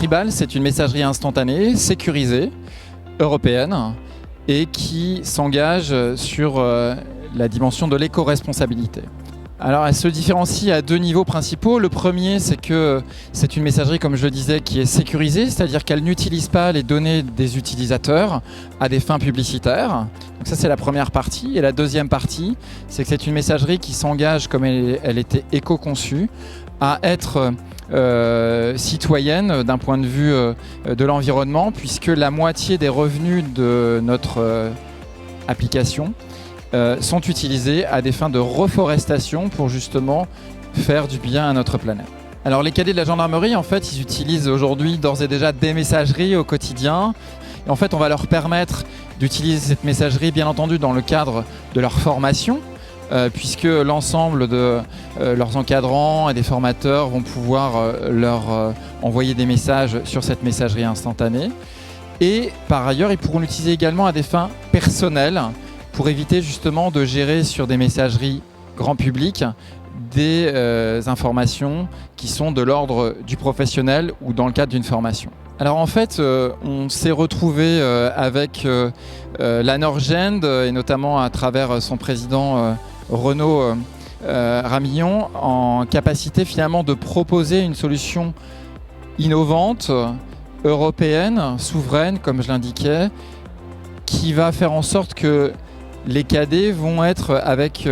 Tribal, c'est une messagerie instantanée, sécurisée, européenne, et qui s'engage sur la dimension de l'éco-responsabilité. Alors elle se différencie à deux niveaux principaux. Le premier, c'est que c'est une messagerie, comme je le disais, qui est sécurisée, c'est-à-dire qu'elle n'utilise pas les données des utilisateurs à des fins publicitaires. Donc ça, c'est la première partie. Et la deuxième partie, c'est que c'est une messagerie qui s'engage, comme elle était éco-conçue, à être citoyenne d'un point de vue de l'environnement, puisque la moitié des revenus de notre application sont utilisés à des fins de reforestation pour justement faire du bien à notre planète. Alors les cadets de la gendarmerie, en fait, ils utilisent aujourd'hui d'ores et déjà des messageries au quotidien. Et en fait, on va leur permettre d'utiliser cette messagerie, bien entendu, dans le cadre de leur formation, puisque l'ensemble de leurs encadrants et des formateurs vont pouvoir leur envoyer des messages sur cette messagerie instantanée. Et par ailleurs, ils pourront l'utiliser également à des fins personnelles, pour éviter justement de gérer sur des messageries grand public des informations qui sont de l'ordre du professionnel ou dans le cadre d'une formation. Alors en fait, on s'est retrouvé avec la Norgend et notamment à travers son président Renaud Ramillon en capacité finalement de proposer une solution innovante, européenne, souveraine comme je l'indiquais, qui va faire en sorte que les cadets vont être avec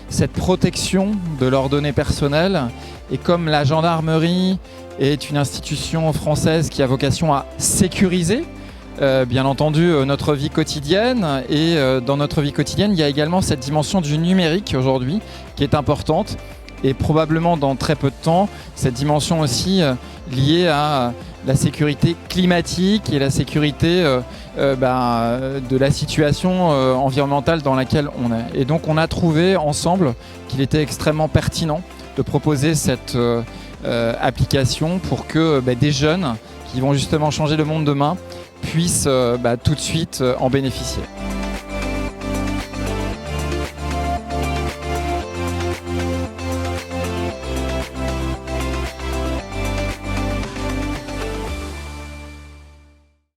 cette protection de leurs données personnelles. Et comme la gendarmerie est une institution française qui a vocation à sécuriser, bien entendu, notre vie quotidienne. Et dans notre vie quotidienne, il y a également cette dimension du numérique aujourd'hui qui est importante. Et probablement dans très peu de temps, cette dimension aussi liée à la sécurité climatique et la sécurité de la situation environnementale dans laquelle on est. Et donc on a trouvé ensemble qu'il était extrêmement pertinent de proposer cette application pour que des jeunes qui vont justement changer le monde demain puissent tout de suite en bénéficier.